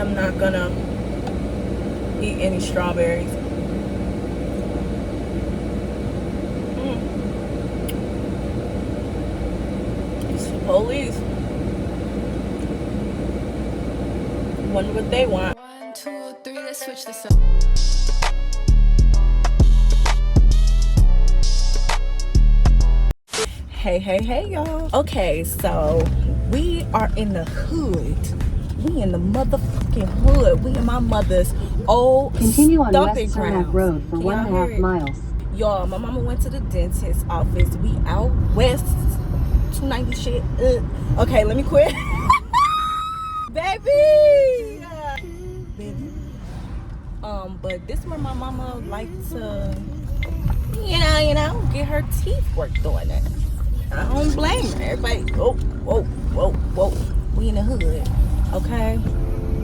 I'm not gonna eat any strawberries. It's the police. Wonder what they want. 1, 2, 3, let's switch this up. Hey, y'all. Okay, so we are in the hood. We in the motherfucking hood. We in my mother's old Continue on stomping West grounds. Surrey Road for 1.5 miles. Y'all, my mama went to the dentist office. We out west, 290 shit. Okay, let me quit. Baby! Baby. But this is where my mama liked to, you know, get her teeth worked on it. I don't blame her. Everybody, whoa. We in the hood, okay?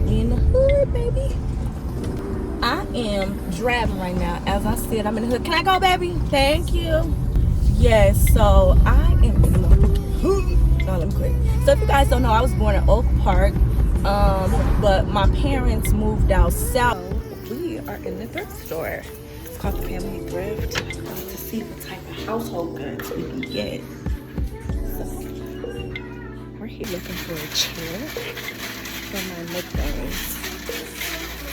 We in the hood, baby. I am driving right now. As I said, I'm in the hood. Can I go, baby? Thank you. Yes, so I am in the hood. No, let me quit. So if you guys don't know, I was born in Oak Park, but my parents moved out south. We are in the thrift store. It's called the Family Thrift. To see what type of household goods we can get. So we're here looking for a chair for my nicknames.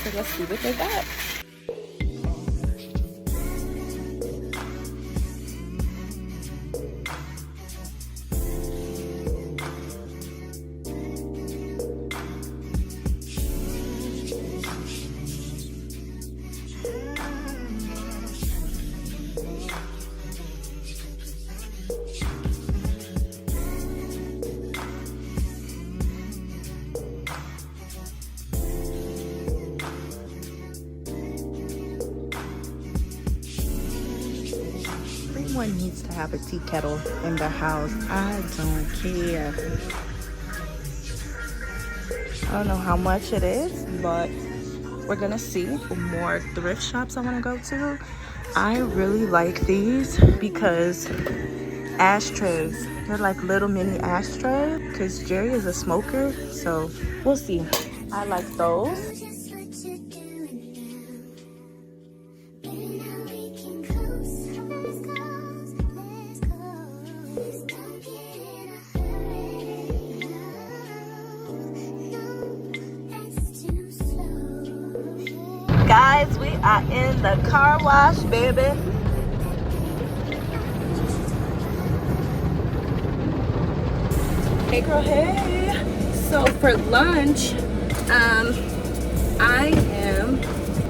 So let's see what they got. Everyone needs to have a tea kettle in the house. I don't care. I don't know how much it is, but we're gonna see. More thrift shops I want to go to. I really like these because ashtrays. They're like little mini ashtrays because Jerry is a smoker, so we'll see. I like those. Guys, we are in the car wash, baby. Hey girl, hey. So for lunch, I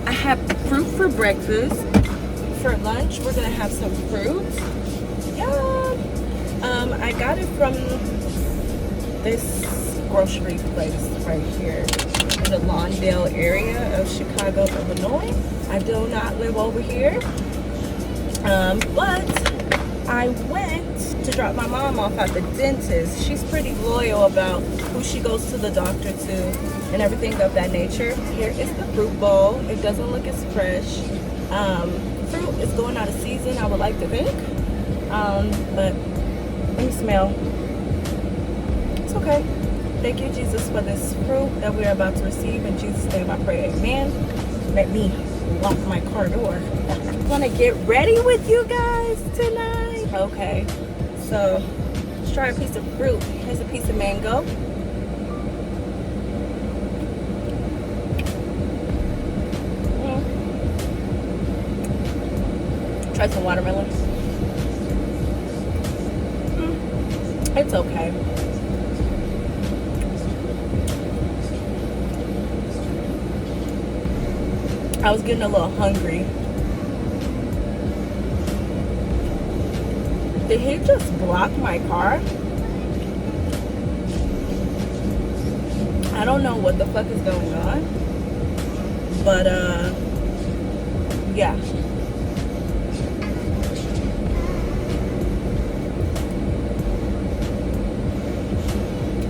have fruit for breakfast. For lunch, we're gonna have some fruit. Yum. I got it from this grocery place right here in the Lawndale area of Chicago, Illinois. I do not live over here, but I went to drop my mom off at the dentist. She's pretty loyal about who she goes to the doctor to and everything of that nature. Here is the fruit bowl. It doesn't look as fresh. Fruit is going out of season, I would like to think, but let me smell. It's okay. Thank you, Jesus, for this fruit that we're about to receive. In Jesus' name I pray, amen. Let me lock my car door. I'm gonna get ready with you guys tonight. Okay, so let's try a piece of fruit. Here's a piece of mango. Try some watermelon. It's okay. I was getting a little hungry. Did he just block my car? I don't know what the fuck is going on. But, yeah.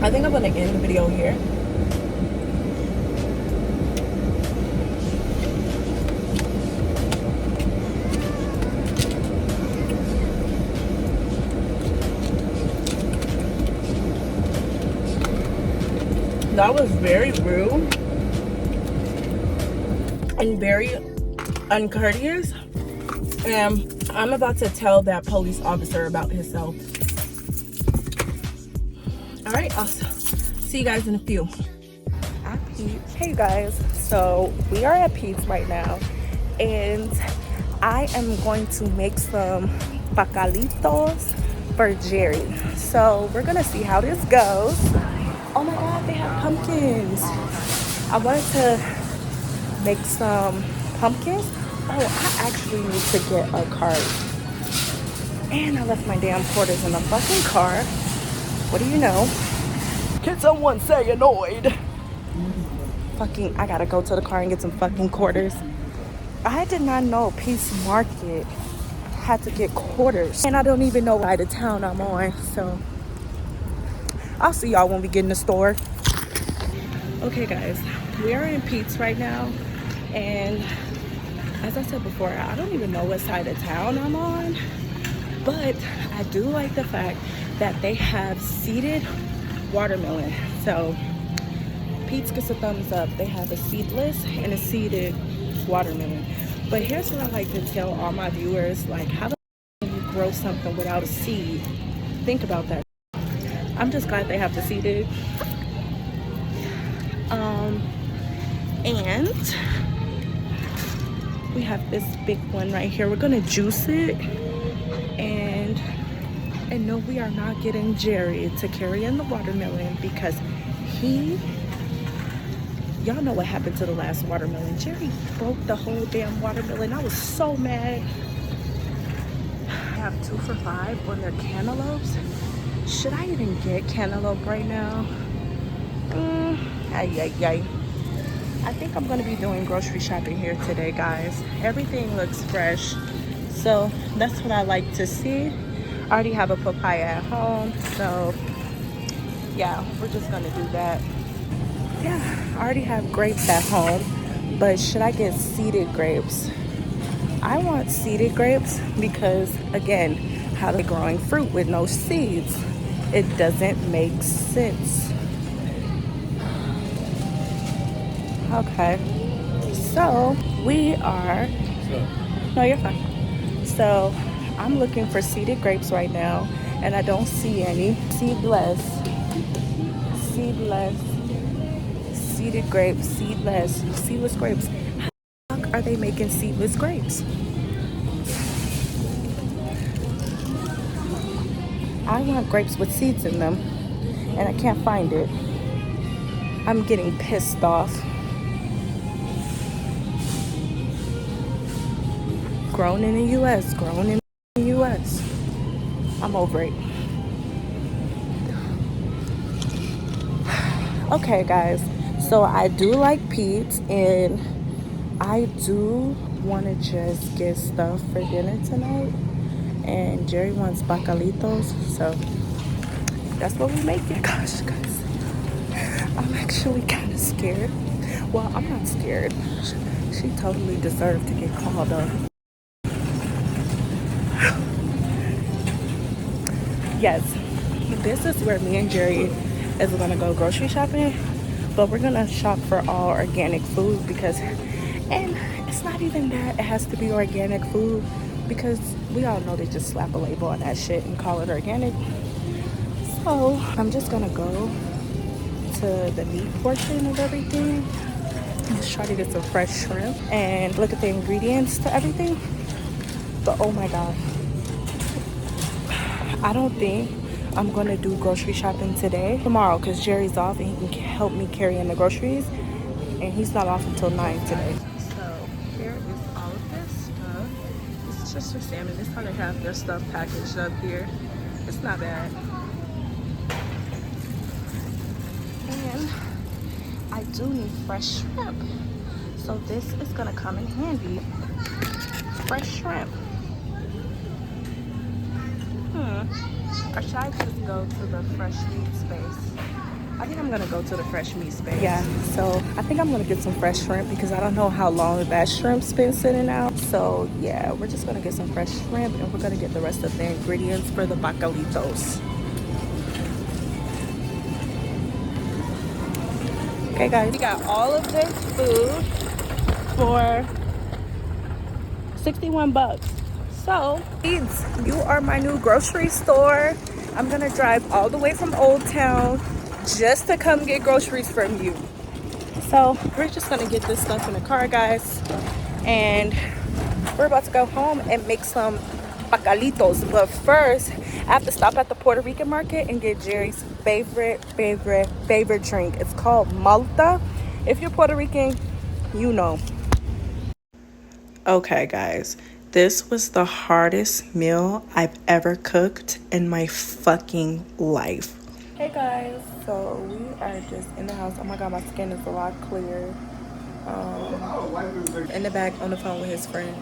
I think I'm gonna end the video here. That was very rude. very uncourteous, and I'm about to tell that police officer about himself. All right, I'll see you guys in a few. At Pete's. Hey guys, so we are at Pete's right now, and I am going to make some pacalitos for Jerry. So we're gonna see how this goes. Oh my god, they have pumpkins. I wanted to make some pumpkins. Oh, I actually need to get a card. And I left my damn quarters in the fucking car. What do you know? Can someone say annoyed? Fucking, I gotta go to the car and get some fucking quarters. I did not know Peace Market had to get quarters. And I don't even know what side of town I'm on. So I'll see y'all when we get in the store. Okay guys, we are in Pete's right now. And as I said before, I don't even know what side of town I'm on. But I do like the fact that they have seeded watermelon. So Pete's gets a thumbs up. They have a seedless and a seeded watermelon. But here's what I like to tell all my viewers, like, how the can you grow something without a seed? Think about that. I'm just glad they have the seeded. And we have this big one right here. We're gonna juice it, and no, we are not getting Jerry to carry in the watermelon because y'all know what happened to the last watermelon. Jerry broke the whole damn watermelon. I was so mad. I have 2 for $5 on their cantaloupes. Should I even get cantaloupe right now? I think I'm gonna be doing grocery shopping here today, guys. Everything looks fresh, so that's what I like to see. I already have a papaya at home, so yeah, we're just gonna do that. Yeah, I already have grapes at home, but should I get seeded grapes? I want seeded grapes because, again, how are they growing fruit with no seeds? It doesn't make sense. Okay, so we are, no, you're fine. So I'm looking for seeded grapes right now, and I don't see any. Seedless, seeded grapes, seedless grapes. How are they making seedless grapes? I want grapes with seeds in them, and I can't find it. I'm getting pissed off. Grown in the US, grown in the US. I'm over it. Okay guys, so I do like Pete's, and I do want to just get stuff for dinner tonight, and Jerry wants bacalitos, so that's what we make it. Gosh guys, I'm actually kind of scared. Well, I'm not scared. She totally deserved to get called up. Yes, this is where me and Jerry is gonna go grocery shopping, but we're gonna shop for all organic food because, and it's not even that it has to be organic food, because we all know they just slap a label on that shit and call it organic. So I'm just gonna go to the meat portion of everything. Just try to get some fresh shrimp and look at the ingredients to everything. But oh my god, I don't think I'm gonna do grocery shopping today. Tomorrow, because Jerry's off and he can help me carry in the groceries, and he's not off until 9 today. So here is all of this stuff. It's just for salmon. This is how they have their stuff packaged up here. It's not bad. And I do need fresh shrimp, so this is gonna come in handy. Fresh shrimp. Or should I just go to the fresh meat space? I think I'm gonna go to the fresh meat space. Yeah, so I think I'm gonna get some fresh shrimp because I don't know how long that shrimp's been sitting out. So yeah, we're just gonna get some fresh shrimp, and we're gonna get the rest of the ingredients for the bacalitos. Okay guys, we got all of this food. for 61 bucks. So, you are my new grocery store. I'm gonna drive all the way from Old Town just to come get groceries from you. So, we're just gonna get this stuff in the car, guys. And we're about to go home and make some bacalitos. But first, I have to stop at the Puerto Rican market and get Jerry's favorite drink. It's called Malta. If you're Puerto Rican, you know. Okay, guys, this was the hardest meal I've ever cooked in my fucking life. Hey guys, so we are just in the house. Oh my god, my skin is a lot clearer. In the back on the phone with his friends.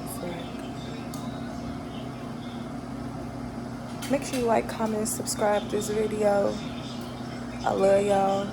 Make sure you like, comment, subscribe this video. I love y'all.